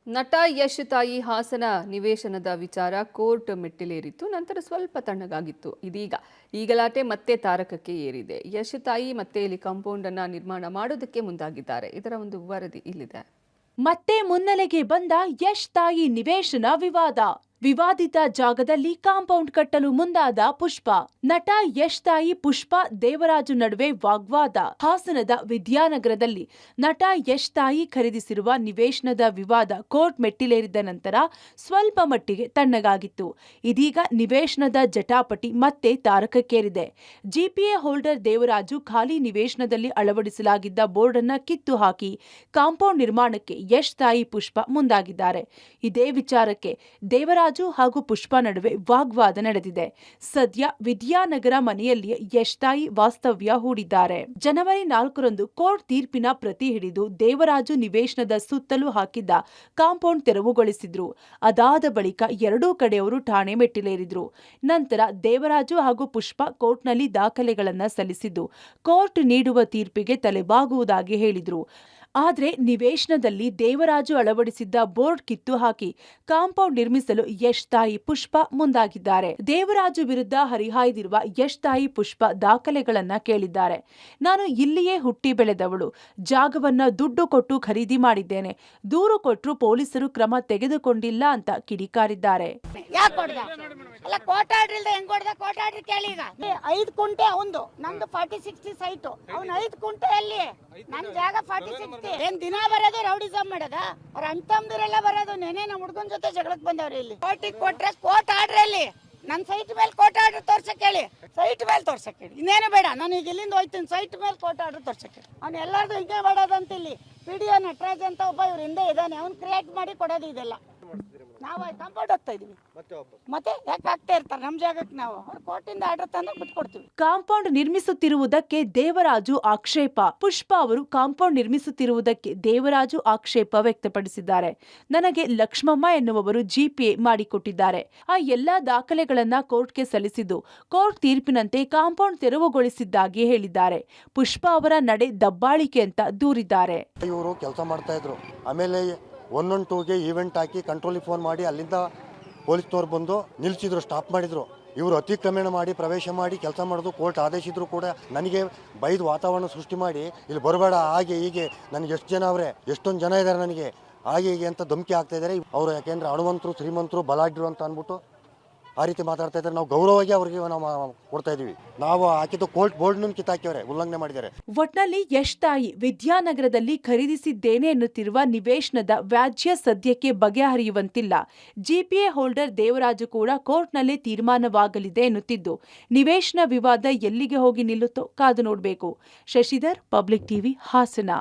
ನಟ ಯಶ್ ತಾಯಿ ಹಾಸನ ನಿವೇಶನದ ವಿಚಾರ ಕೋರ್ಟ್ ಮೆಟ್ಟಿಲೇರಿತ್ತು. ನಂತರ ಸ್ವಲ್ಪ ತಣ್ಣಗಾಗಿತ್ತು. ಈ ಗಲಾಟೆ ಮತ್ತೆ ತಾರಕಕ್ಕೆ ಏರಿದೆ. ಯಶ್ ತಾಯಿ ಮತ್ತೆ ಇಲ್ಲಿ ಕಾಂಪೌಂಡ್ ಅನ್ನ ನಿರ್ಮಾಣ ಮಾಡೋದಕ್ಕೆ ಮುಂದಾಗಿದ್ದಾರೆ. ಇದರ ಒಂದು ವರದಿ ಇಲ್ಲಿದೆ. ಮತ್ತೆ ಮುನ್ನೆಲೆಗೆ ಬಂದ ಯಶ್ ತಾಯಿ ನಿವೇಶನ ವಿವಾದ. ವಿವಾದಿತ ಜಾಗದಲ್ಲಿ ಕಾಂಪೌಂಡ್ ಕಟ್ಟಲು ಮುಂದಾದ ಪುಷ್ಪ. ನಟ ಯಶ್ ತಾಯಿ ಪುಷ್ಪ ದೇವರಾಜು ನಡುವೆ ವಾಗ್ವಾದ. ಹಾಸನದ ವಿದ್ಯಾನಗರದಲ್ಲಿ ನಟ ಯಶ್ ತಾಯಿ ಖರೀದಿಸಿರುವ ನಿವೇಶನದ ವಿವಾದ ಕೋರ್ಟ್ ಮೆಟ್ಟಿಲೇರಿದ ನಂತರ ಸ್ವಲ್ಪ ಮಟ್ಟಿಗೆ ತಣ್ಣಗಾಗಿತ್ತು. ಇದೀಗ ನಿವೇಶನದ ಜಟಾಪಟಿ ಮತ್ತೆ ತಾರಕಕ್ಕೇರಿದೆ. ಜಿಪಿಎ ಹೋಲ್ಡರ್ ದೇವರಾಜು ಖಾಲಿ ನಿವೇಶನದಲ್ಲಿ ಅಳವಡಿಸಲಾಗಿದ್ದ ಬೋರ್ಡ್ ಅನ್ನ ಕಿತ್ತು ಹಾಕಿ ಕಾಂಪೌಂಡ್ ನಿರ್ಮಾಣಕ್ಕೆ ಯಶ್ ತಾಯಿ ಪುಷ್ಪ ಮುಂದಾಗಿದ್ದಾರೆ. ಇದೇ ವಿಚಾರಕ್ಕೆ ದೇವರಾಜು ಹಾಗೂ ಪುಷ್ಪ ನಡುವೆ ವಾಗ್ವಾದ ನಡೆದಿದೆ. ಸದ್ಯ ವಿದ್ಯಾನಗರ ಮನೆಯಲ್ಲಿ ಯಶ್ ತಾಯಿ ವಾಸ್ತವ್ಯ ಹೂಡಿದ್ದಾರೆ. ಜನವರಿ 4ರಂದು ಕೋರ್ಟ್ ತೀರ್ಪಿನ ಪ್ರತಿ ಹಿಡಿದು ದೇವರಾಜು ನಿವೇಶನದ ಸುತ್ತಲೂ ಹಾಕಿದ್ದ ಕಾಂಪೌಂಡ್ ತೆರವುಗೊಳಿಸಿದ್ರು. ಅದಾದ ಬಳಿಕ ಎರಡೂ ಕಡೆಯವರು ಠಾಣೆ ಮೆಟ್ಟಿಲೇರಿದ್ರು. ನಂತರ ದೇವರಾಜು ಹಾಗೂ ಪುಷ್ಪ ಕೋರ್ಟ್ನಲ್ಲಿ ದಾಖಲೆಗಳನ್ನ ಸಲ್ಲಿಸಿದ್ದು ಕೋರ್ಟ್ ನೀಡುವ ತೀರ್ಪಿಗೆ ತಲೆಬಾಗುವುದಾಗಿ ಹೇಳಿದ್ರು. ಆದರೆ ನಿವೇಶನದಲ್ಲಿ ದೇವರಾಜು ಅಳವಡಿಸಿದ್ದ ಬೋರ್ಡ್ ಕಿತ್ತು ಹಾಕಿ ಕಾಂಪೌಂಡ್ ನಿರ್ಮಿಸಲು ಯಶ್ ತಾಯಿ ಪುಷ್ಪ ಮುಂದಾಗಿದ್ದಾರೆ. ದೇವರಾಜು ವಿರುದ್ಧ ಹರಿಹಾಯ್ದಿರುವ ಯಶ್ ತಾಯಿ ಪುಷ್ಪ ದಾಖಲೆಗಳನ್ನ ಕೇಳಿದ್ದಾರೆ. ನಾನು ಇಲ್ಲಿಯೇ ಹುಟ್ಟಿ ಬೆಳೆದವಳು, ಜಾಗವನ್ನ ದುಡ್ಡು ಕೊಟ್ಟು ಖರೀದಿ ಮಾಡಿದ್ದೇನೆ, ದೂರು ಕೊಟ್ಟರು ಪೊಲೀಸರು ಕ್ರಮ ತೆಗೆದುಕೊಂಡಿಲ್ಲ ಅಂತ ಕಿಡಿಕಾರಿದ್ದಾರೆ. 5 ಕುಂಟೆ ಅವಂದು, ನಂದು 40-60 ಸೈಟು, ಅವ್ನು 5 ಕುಂಟೆ ಅಲ್ಲಿ, ನನ್ ಜಾಗ 40-60. ಏನ್ ದಿನ ಬರೋದು ರೌಡಿಸಮ್ ಮಾಡೋದ? ಅವ್ರ ಅಣ್ತಂದಿರೆಲ್ಲ ಬರೋದು. ನೆನೆ ನಮ್ಮ ಹುಡುಗನ ಜೊತೆ ಜಗಳಕ್ಕೆ ಬಂದವ್ರಿ. ಇಲ್ಲಿ ಕೋರ್ಟಿಗೆ ಕೊಟ್ರೆ ಕೋರ್ಟ್ ಆರ್ಡ್ರ್ ಅಲ್ಲಿ ನನ್ನ ಸೈಟ್ ಮೇಲೆ ಕೋರ್ಟ್ ಆರ್ಡರ್ ತೋರ್ಸಕ್ ಹೇಳಿ, ಸೈಟ್ ಮೇಲೆ ತೋರ್ಸಕ್ ಹೇಳಿ. ಇನ್ನೇನು ಬೇಡ, ನಾನು ಈಗ ಇಲ್ಲಿಂದ ಹೋಯ್ತೀನಿ, ಸೈಟ್ ಮೇಲೆ ಕೋರ್ಟ್ ಆರ್ಡರ್ ತೋರ್ಸಕ್ ಹೇಳಿ. ಅವ್ನು ಎಲ್ಲಾರ್ದು ಹಿಂಗೆ ಮಾಡೋದಂತ. ಇಲ್ಲಿ PDO ನಟರಾಜ್ ಅಂತ ಒಬ್ಬ ಇವ್ರ ಹಿಂದೆ ಇದ್ದಾನೆ, ಅವ್ನು ಕ್ರಿಯೇಟ್ ಮಾಡಿ ಕೊಡೋದು ಇದೆಲ್ಲ. ನಾವು ಕಾಂಪೌಂಡ್ ಹೋಗ್ತಾ ಇದೀವಿ, ಮತ್ತೆ ಯಾಕೆ ಆಗ್ತಾ ಇರ್ತಾರೆ ನಮ್ಮ ಜಾಗಕ್ಕೆ? ನಾವು ಅವ್ರ ಕೋರ್ಟಿಂದ ಆರ್ಡರ್ ತಂದು ಬಿಟ್ಕೊಡ್ತೀವಿ. ಕಾಂಪೌಂಡ್ ನಿರ್ಮಿಸುತ್ತಿರುವುದಕ್ಕೆ ದೇವರಾಜು ಆಕ್ಷೇಪ. ಪುಷ್ಪ ಅವರು ಕಾಂಪೌಂಡ್ ನಿರ್ಮಿಸುತ್ತಿರುವುದಕ್ಕೆ ದೇವರಾಜು ಆಕ್ಷೇಪ ವ್ಯಕ್ತಪಡಿಸಿದ್ದಾರೆ. ನನಗೆ ಲಕ್ಷ್ಮಮ್ಮ ಎನ್ನುವವರು ಜಿಪಿಎ ಮಾಡಿಕೊಟ್ಟಿದ್ದಾರೆ. ಆ ಎಲ್ಲಾ ದಾಖಲೆಗಳನ್ನ ಕೋರ್ಟ್ಗೆ ಸಲ್ಲಿಸಿದ್ದು ಕೋರ್ಟ್ ತೀರ್ಪಿನಂತೆ ಕಾಂಪೌಂಡ್ ತೆರವುಗೊಳಿಸಿದ್ದಾಗಿ ಹೇಳಿದ್ದಾರೆ. ಪುಷ್ಪ ಅವರ ನಡೆ ದಬ್ಬಾಳಿಕೆ ಅಂತ ದೂರಿದ್ದಾರೆ. ಇವರು ಕೆಲಸ ಮಾಡ್ತಾ ಇದ್ರು. ಆಮೇಲೆ 112ಗೆ ಈವೆಂಟ್ ಹಾಕಿ ಕಂಟ್ರೋಲಿಗೆ ಫೋನ್ ಮಾಡಿ ಅಲ್ಲಿಂದ ಪೊಲೀಸ್ನವ್ರು ಬಂದು ನಿಲ್ಲಿಸಿದ್ರು, ಸ್ಟಾಪ್ ಮಾಡಿದ್ರು. ಇವರು ಅತಿಕ್ರಮಣ ಮಾಡಿ ಪ್ರವೇಶ ಮಾಡಿ ಕೆಲಸ ಮಾಡೋದು ಕೋರ್ಟ್ ಆದೇಶಿದ್ರು ಕೂಡ ನನಗೆ ಬೈದು ವಾತಾವರಣ ಸೃಷ್ಟಿ ಮಾಡಿ ಇಲ್ಲಿ ಬರಬೇಡ, ಹಾಗೆ ಹೀಗೆ, ನನಗೆ ಎಷ್ಟು ಜನ ಅವರೇ, ಎಷ್ಟೊಂದು ಜನ ಇದ್ದಾರೆ ನನಗೆ, ಹಾಗೆ ಹೀಗೆ ಅಂತ ಧಮಕಿ ಆಗ್ತಾ ಇದ್ದಾರೆ ಅವರು. ಯಾಕೆಂದ್ರೆ ಹಣವಂತರು, ಶ್ರೀಮಂತರು, ಬಲಾಢ್ಯರು ಅಂತ ಅಂದ್ಬಿಟ್ಟು ಆ ರೀತಿ ಮಾತಾಡ್ತಾ ಇದ್ದಾರೆ. ನಾವು ಗೌರವವಾಗಿ ಅವ್ರಿಗೆ ನಾವು ಕೊಡ್ತಾ ಇದೀವಿ. ನಾವು ಹಾಕಿದ್ದು ಕೋರ್ಟ್ ಬೋರ್ಡ್ ಕಿತ್ತಾಕಿಯವರೆ, ಉಲ್ಲಂಘನೆ ಮಾಡಿದ್ದಾರೆ. ಒಟ್ನಲ್ಲಿ ಯಶ್ ತಾಯಿ ವಿದ್ಯಾನಗರದಲ್ಲಿ ಖರೀದಿಸಿದ್ದೇನೆ ಎನ್ನುತ್ತಿರುವ ನಿವೇಶನದ ವ್ಯಾಜ್ಯ ಸದ್ಯಕ್ಕೆ ಬಗೆಹರಿಯುವಂತಿಲ್ಲ. ಜಿಪಿಎ ಹೋಲ್ಡರ್ ದೇವರಾಜು ಕೂಡ ಕೋರ್ಟ್ನಲ್ಲೇ ತೀರ್ಮಾನವಾಗಲಿದೆ ಎನ್ನುತ್ತಿದ್ದು ನಿವೇಶನ ವಿವಾದ ಎಲ್ಲಿಗೆ ಹೋಗಿ ನಿಲ್ಲುತ್ತೋ ಕಾದು ನೋಡಬೇಕು. Shashidhar, public TV, Hassan.